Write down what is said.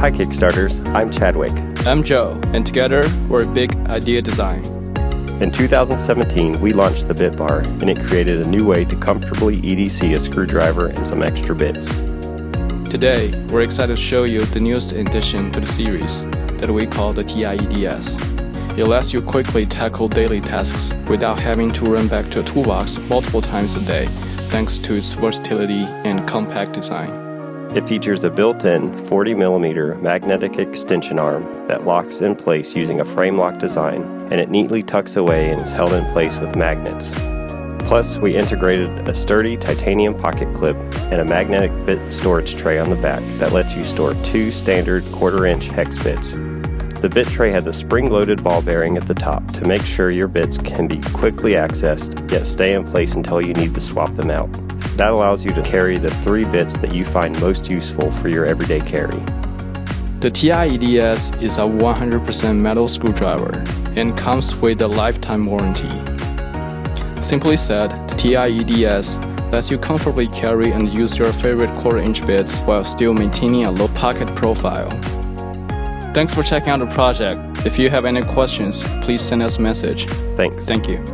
Hi Kickstarters, I'm Chadwick. I'm Joe, and together we're Big Idea Design. In 2017, we launched the Bit Bar, and it created a new way to comfortably EDC a screwdriver and some extra bits. Today, we're excited to show you the newest addition to the series that we call the EDS. It lets you quickly tackle daily tasks without having to run back to a toolbox multiple times a day, thanks to its versatility and compact design. It features a built-in 40mm magnetic extension arm that locks in place using a frame lock design, and it neatly tucks away and is held in place with magnets. Plus, we integrated a sturdy titanium pocket clip and a magnetic bit storage tray on the back that lets you store 2 standard 1/4-inch hex bits. The bit tray has a spring-loaded ball bearing at the top to make sure your bits can be quickly accessed, yet stay in place until you need to swap them out. That allows you to carry the 3 bits that you find most useful for your everyday carry. The EDS is a 100% metal screwdriver and comes with a lifetime warranty. Simply said, the EDS lets you comfortably carry and use your favorite 1/4-inch bits while still maintaining a low pocket profile. Thanks for checking out the project. If you have any questions, please send us a message. Thanks. Thank you.